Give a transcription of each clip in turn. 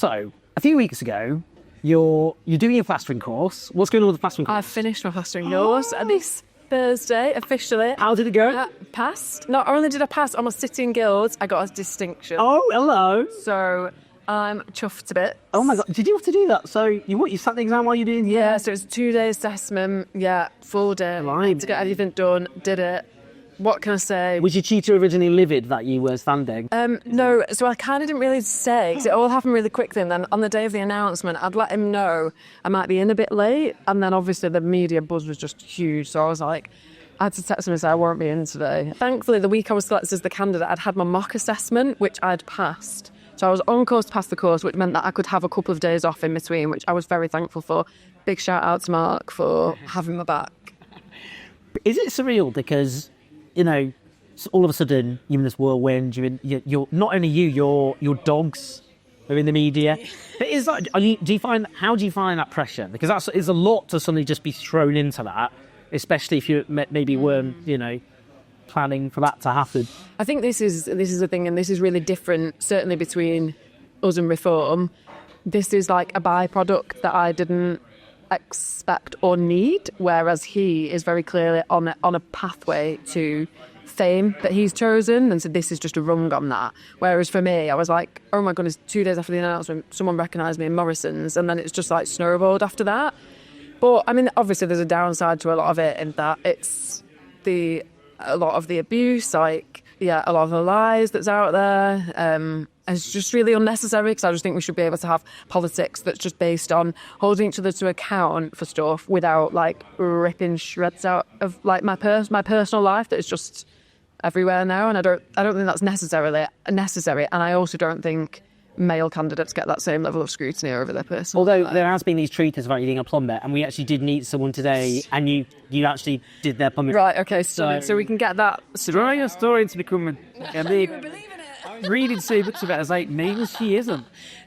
So, a few weeks ago, you're doing your plastering course. What's going on with the plastering course? I've finished my plastering course this Thursday, officially. How did it go? Passed. Not only did I pass on my City and Guilds, I got a distinction. Oh, hello. So I'm chuffed a bit. Oh my God, did you have to do that? So you sat the exam while you did? Yeah, so it's a 2-day assessment. Yeah, full day. Right. To get everything done, did it. What can I say? Was your tutor originally livid that you were standing? No, so I kind of didn't really say, because it all happened really quickly, and then on the day of the announcement, I'd let him know I might be in a bit late, and then obviously the media buzz was just huge, so I was like, I had to text him and say I won't be in today. Thankfully, the week I was selected as the candidate, I'd had my mock assessment, which I'd passed. So I was on course to pass the course, which meant that I could have a couple of days off in between, which I was very thankful for. Big shout out to Mark for having my back. Is it surreal because, you know, all of a sudden you're in this whirlwind, you're not only your dogs are in the media. But is that, how do you find that pressure? Because it's a lot to suddenly just be thrown into that, especially if you maybe weren't, planning for that to happen. I think this is the thing, and this is really different, certainly between us and Reform. This is like a byproduct that I didn't expect or need, whereas he is very clearly on a pathway to fame that he's chosen, and so this is just a rung on that. Whereas for me, I was like, oh my goodness, 2 days after the announcement, someone recognised me in Morrison's, and then it's just like snowballed after that. But I mean, obviously there's a downside to a lot of it in that it's a lot of the abuse, a lot of the lies that's out there. And it's just really unnecessary, because I just think we should be able to have politics that's just based on holding each other to account for stuff without like ripping shreds out of like my personal life that is just everywhere now. And I don't think that's necessary. And I also don't think male candidates get that same level of scrutiny over their personal Although life. there has been these treaters about you being a plumber, and we actually did meet someone today, and you actually did their plumbing. Right, okay, so we can get that. Trying a story to become reading so much about it, like, maybe she isn't.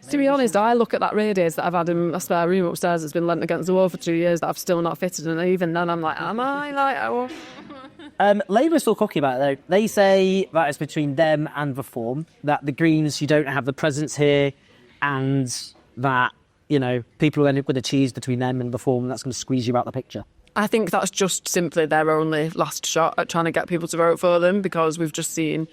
To be honest, I look at that radiator that I've had in my spare room upstairs that's been lent against the wall for 2 years that I've still not fitted, and even then I'm like, am I? Labour are still cocky about it, though. They say that it's between them and Reform, that the Greens, you don't have the presence here, and that, people will end up with a cheese between them and Reform, and that's going to squeeze you out the picture. I think that's just simply their only last shot at trying to get people to vote for them, because we've just seen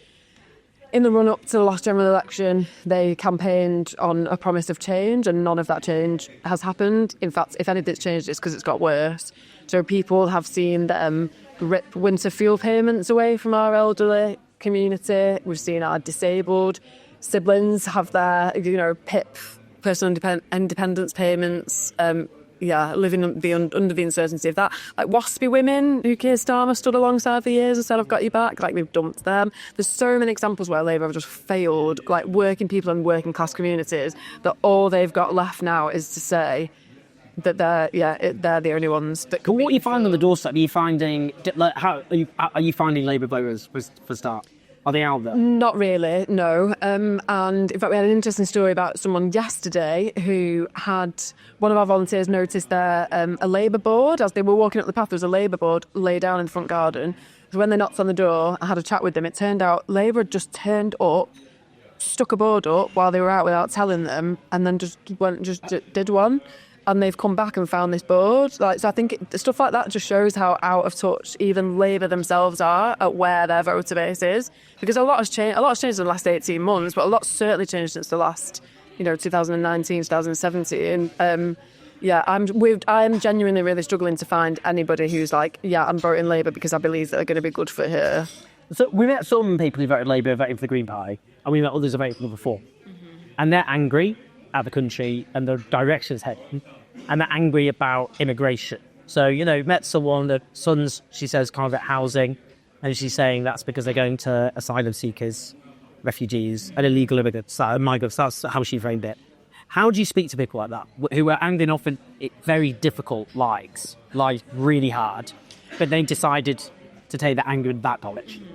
in the run-up to the last general election, they campaigned on a promise of change, and none of that change has happened. In fact, if anything's changed, it's because it's got worse. So people have seen them rip winter fuel payments away from our elderly community. We've seen our disabled siblings have their, PIP, personal independence payments, living under the uncertainty of that. Like waspy women who Keir Starmer stood alongside for years and said, I've got your back, like we've dumped them. There's so many examples where Labour have just failed, like working people and working class communities, that all they've got left now is to say that they're the only ones that can. But what are you finding on the doorstep? Are you finding, are you finding Labour voters for start? Are they out there? Not really, no. And in fact, we had an interesting story about someone yesterday who had one of our volunteers noticed a Labour board. As they were walking up the path, there was a Labour board laid down in the front garden. So when they knocked on the door, I had a chat with them. It turned out Labour had just turned up, stuck a board up while they were out without telling them, and then just did one. And they've come back and found this board. So I think stuff like that just shows how out of touch even Labour themselves are at where their voter base is. Because a lot has changed. A lot has changed in the last 18 months, but a lot's certainly changed since the last, 2019, 2017. I'm genuinely really struggling to find anybody who's like, I'm voting Labour because I believe that they're going to be good for her. So we met some people who voted Labour, voting for the Green Party, and we met others who voted for Reform. Mm-hmm. And they're angry at the country and the direction it's heading, and they're angry about immigration. So, met someone, the son's, she says, can't get housing, and she's saying that's because they're going to asylum seekers, refugees, and illegal immigrants, migrants. That's how she framed it. How do you speak to people like that, who are angry often very difficult lives really hard, but they decided to take that anger in that direction?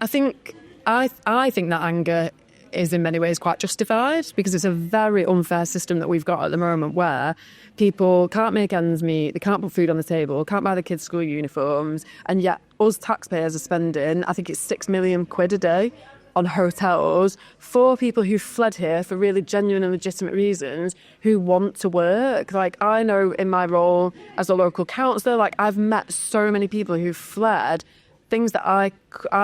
I think that anger is in many ways quite justified, because it's a very unfair system that we've got at the moment where people can't make ends meet, they can't put food on the table, can't buy the kids' school uniforms, and yet us taxpayers are spending, I think it's £6 million a day on hotels for people who fled here for really genuine and legitimate reasons who want to work. Like, I know in my role as a local councillor, like, I've met so many people who fled things that I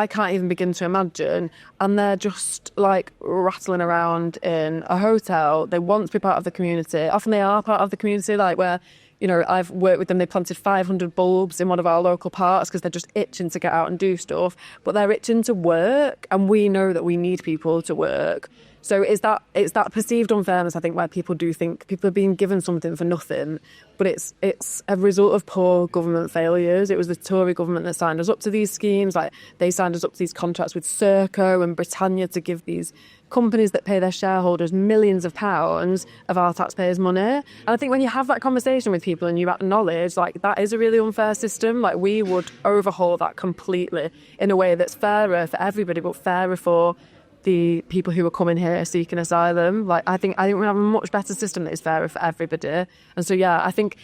can't even begin to imagine, and they're just like rattling around in a hotel. They want to be part of the community. Often they are part of the community, like where, you know, I've worked with them. They planted 500 bulbs in one of our local parks because they're just itching to get out and do stuff, but they're itching to work, and we know that we need people to work. So it's that perceived unfairness, I think, where people do think people are being given something for nothing, but it's a result of poor government failures. It was the Tory government that signed us up to these schemes. Like, they signed us up to these contracts with Serco and Britannia to give these companies that pay their shareholders millions of pounds of our taxpayers' money. And I think when you have that conversation with people and you acknowledge, like, that is a really unfair system, like, we would overhaul that completely in a way that's fairer for everybody, but fairer for the people who are coming here seeking asylum. Like, I think we have a much better system that is fairer for everybody. And so, yeah, I think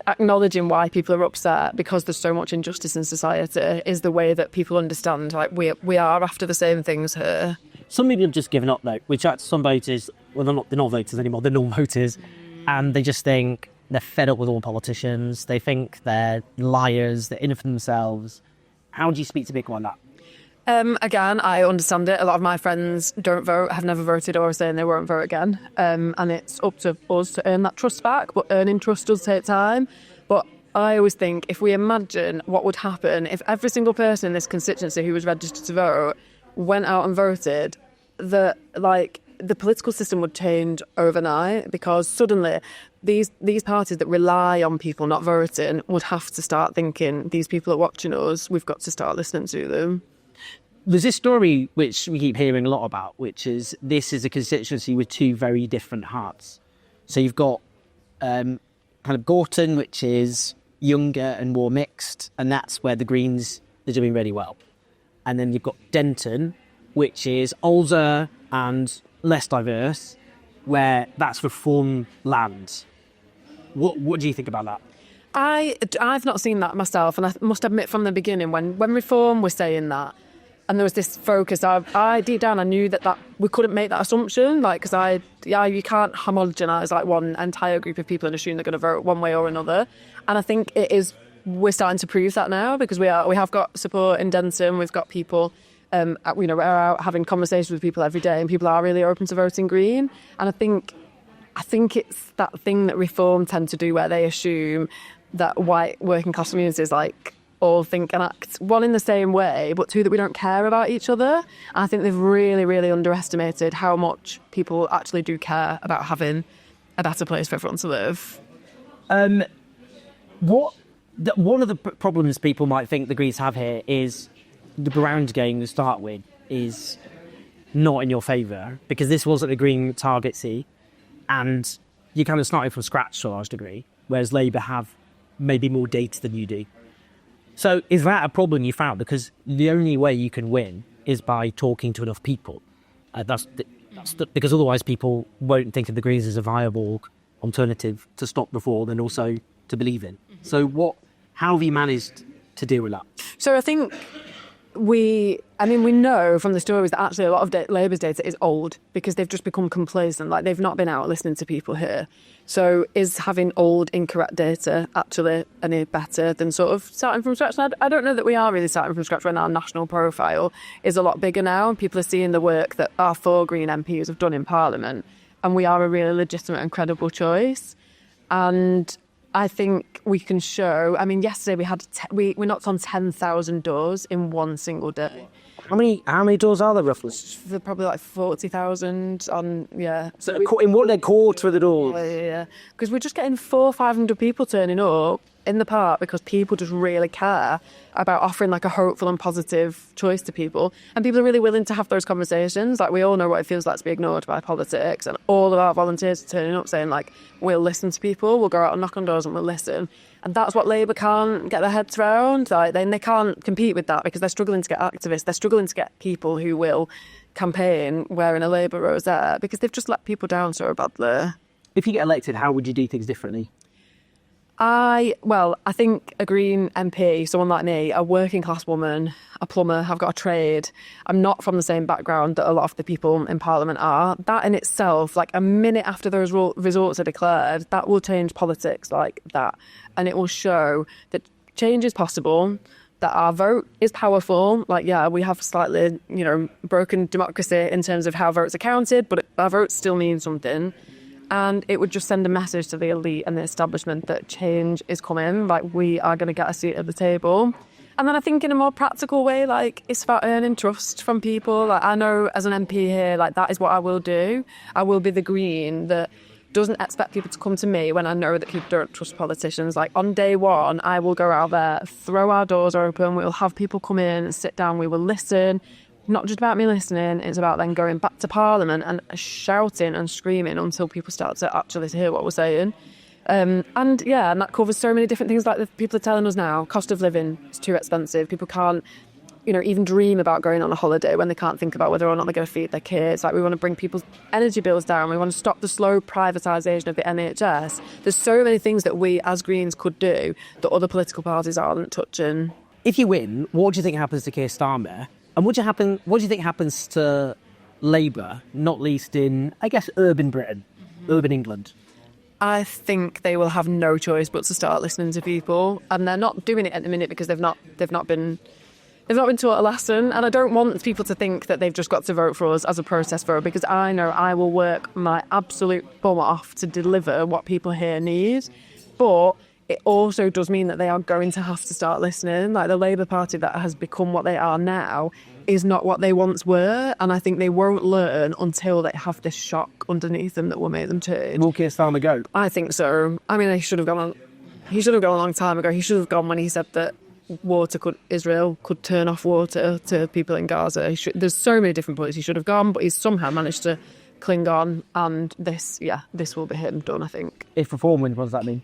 acknowledging why people are upset because there's so much injustice in society is the way that people understand, like, we are after the same things here. Some people have just given up, though, which some voters, well, they're not voters anymore, they're non-voters, and they just think they're fed up with all politicians. They think they're liars, they're in it for themselves. How do you speak to people like that? Again, I understand it. A lot of my friends don't vote, have never voted, or are saying they won't vote again. And it's up to us to earn that trust back, but earning trust does take time. But I always think, if we imagine what would happen if every single person in this constituency who was registered to vote went out and voted, the political system would change overnight, because suddenly these parties that rely on people not voting would have to start thinking, these people are watching us, we've got to start listening to them. There's this story which we keep hearing a lot about, which is this is a constituency with two very different hearts. So you've got kind of Gorton, which is younger and more mixed, and that's where the Greens are doing really well. And then you've got Denton, which is older and less diverse, where that's reform land. What do you think about that? I've not seen that myself, and I must admit from the beginning when Reform was saying that, and there was this focus, I deep down I knew that we couldn't make that assumption, like, because you can't homogenise like one entire group of people and assume they're going to vote one way or another. And I think we're starting to prove that now, because we have got support in Denton. We've got people, we're out having conversations with people every day, and people are really open to voting Green. And I think it's that thing that Reform tend to do, where they assume that white working class communities like all think and act, one, in the same way, but two, that we don't care about each other. And I think they've really, really underestimated how much people actually do care about having a better place for everyone to live. One of the problems people might think the Greens have here is the ground game to start with is not in your favour, because this wasn't a Green target C, and you kind of started from scratch to a large degree, whereas Labour have maybe more data than you do. So is that a problem you found? Because the only way you can win is by talking to enough people. Because otherwise people won't think of the Greens as a viable alternative to stop reform and also to believe in. So how have you managed to deal with that? So I think we know from the stories that actually a lot of Labour's data is old, because they've just become complacent. Like, they've not been out listening to people here. So is having old, incorrect data actually any better than sort of starting from scratch? And I don't know that we are really starting from scratch when our national profile is a lot bigger now, and people are seeing the work that our 4 Green MPs have done in Parliament, and we are a really legitimate and credible choice. And I think we can show. I mean, yesterday we knocked on 10,000 doors in one single day. How many doors are there roughly? They're probably like 40,000 on, yeah. So in what, they're quarter of the doors? Yeah. Because we're just getting 400 or 500 people turning up in the park, because people just really care about offering like a hopeful and positive choice to people. And people are really willing to have those conversations. Like, we all know what it feels like to be ignored by politics, and all of our volunteers are turning up saying, like, we'll listen to people, we'll go out and knock on doors and we'll listen. And that's what Labour can't get their heads around. Like, they can't compete with that, because they're struggling to get activists, they're struggling to get people who will campaign wearing a Labour rosette, because they've just let people down so badly. If you get elected, how would you do things differently? I think a Green MP, someone like me, a working class woman, a plumber, I've got a trade. I'm not from the same background that a lot of the people in Parliament are. That in itself, like a minute after those results are declared, that will change politics like that. And it will show that change is possible, that our vote is powerful. Like, yeah, we have slightly, broken democracy in terms of how votes are counted, but our votes still mean something. And it would just send a message to the elite and the establishment that change is coming, like we are going to get a seat at the table. And then I think in a more practical way, like it's about earning trust from people. Like I know as an MP here, like that is what I will do. I will be the Green that doesn't expect people to come to me when I know that people don't trust politicians. Like on day one, I will go out there, throw our doors open, we'll have people come in, sit down, we will listen. Not just about me listening, it's about then going back to Parliament and shouting and screaming until people start to actually hear what we're saying. And that covers so many different things like the people are telling us now. Cost of living is too expensive. People can't, even dream about going on a holiday when they can't think about whether or not they're going to feed their kids. Like we want to bring people's energy bills down. We want to stop the slow privatisation of the NHS. There's so many things that we as Greens could do that other political parties aren't touching. If you win, what do you think happens to Keir Starmer? And what do you think happens to Labour, not least in, I guess, urban Britain, urban England? I think they will have no choice but to start listening to people, and they're not doing it at the minute because they've not been taught a lesson. And I don't want people to think that they've just got to vote for us as a protest vote, because I know I will work my absolute bum off to deliver what people here need. But it also does mean that they are going to have to start listening. Like the Labour Party that has become what they are now is not what they once were. And I think they won't learn until they have this shock underneath them that will make them turn. Will Keir Starmer go? I think so. I mean, he should have gone a long time ago. He should have gone when he said that Israel could turn off water to people in Gaza. There's so many different points he should have gone, but he's somehow managed to cling on. And this will be him done, I think. If reform wins, what does that mean?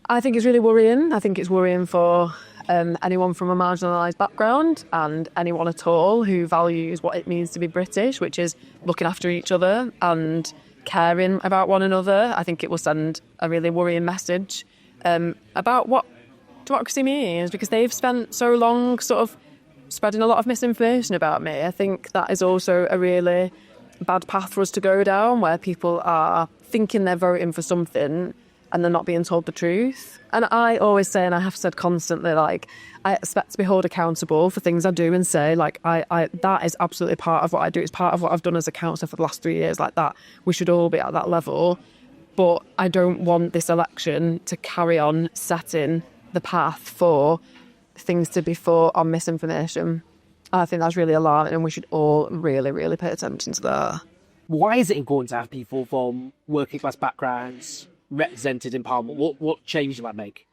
I think it's really worrying. I think it's worrying for anyone from a marginalised background and anyone at all who values what it means to be British, which is looking after each other and caring about one another. I think it will send a really worrying message about what democracy means, because they've spent so long sort of spreading a lot of misinformation about me. I think that is also a really bad path for us to go down, where people are thinking they're voting for something and they're not being told the truth. And I always say, and I have said constantly, like, I expect to be held accountable for things I do and say. Like, I that is absolutely part of what I do. It's part of what I've done as a councillor for the last 3 years, like that. We should all be at that level. But I don't want this election to carry on setting the path for things to be fought on misinformation. I think that's really alarming, and we should all really, really pay attention to that. Why is it important to have people from working class backgrounds represented in Parliament? What change do that make?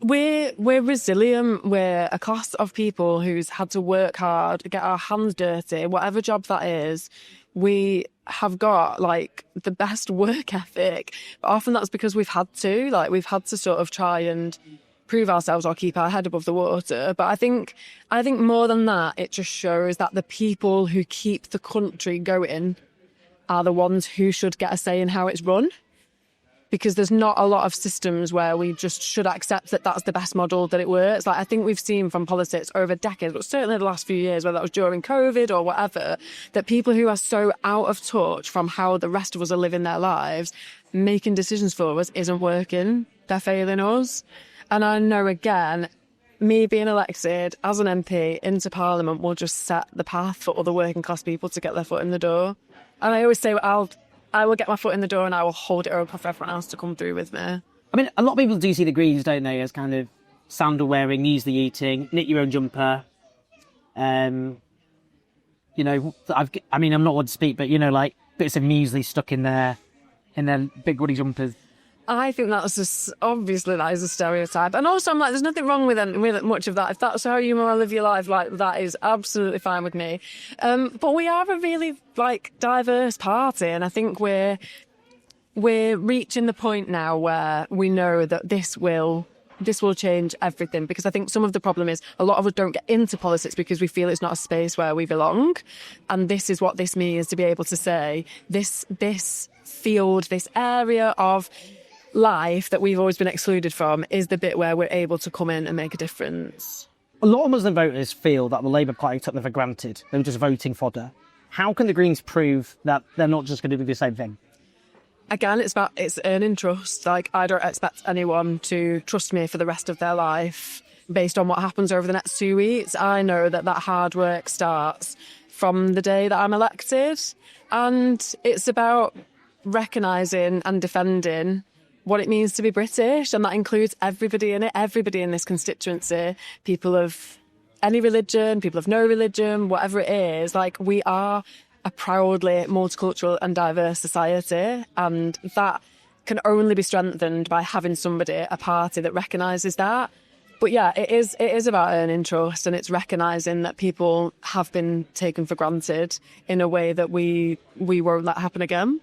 We're resilient. We're a class of people who's had to work hard, get our hands dirty, whatever job that is. We have got like the best work ethic, but often that's because we've had to sort of try and prove ourselves or keep our head above the water. But I think more than that, it just shows that the people who keep the country going are the ones who should get a say in how it's run. Because there's not a lot of systems where we just should accept that that's the best model, that it works. Like, I think we've seen from politics over decades, but certainly the last few years, whether that was during COVID or whatever, that people who are so out of touch from how the rest of us are living their lives, making decisions for us isn't working. They're failing us. And I know, again, me being elected as an MP into Parliament will just set the path for other working class people to get their foot in the door. And I always say, I will get my foot in the door and I will hold it open for everyone else to come through with me. I mean, a lot of people do see the Greens, don't they, as kind of sandal wearing, easily eating, knit your own jumper. I'm not one to speak, but like bits of muesli stuck in their big woolly jumpers. I think obviously that is a stereotype. And also I'm like, there's nothing wrong with much of that. If that's how you want to live your life, like, that is absolutely fine with me. But we are a really diverse party, and I think we're reaching the point now where we know that this will change everything, because I think some of the problem is a lot of us don't get into politics because we feel it's not a space where we belong. And this is what this means, to be able to say this field, this area of life that we've always been excluded from is the bit where we're able to come in and make a difference. A lot of Muslim voters feel that the Labour Party took them for granted. They were just voting fodder. How can the Greens prove that they're not just going to do the same thing? Again, it's earning trust. Like, I don't expect anyone to trust me for the rest of their life based on what happens over the next 2 weeks. I know that hard work starts from the day that I'm elected. And it's about recognising and defending what it means to be British, and that includes everybody in it, everybody in this constituency, people of any religion, people of no religion, whatever it is. Like, we are a proudly multicultural and diverse society, and that can only be strengthened by having somebody, a party that recognises that. But yeah, it is about earning trust, and it's recognising that people have been taken for granted in a way that we won't let happen again.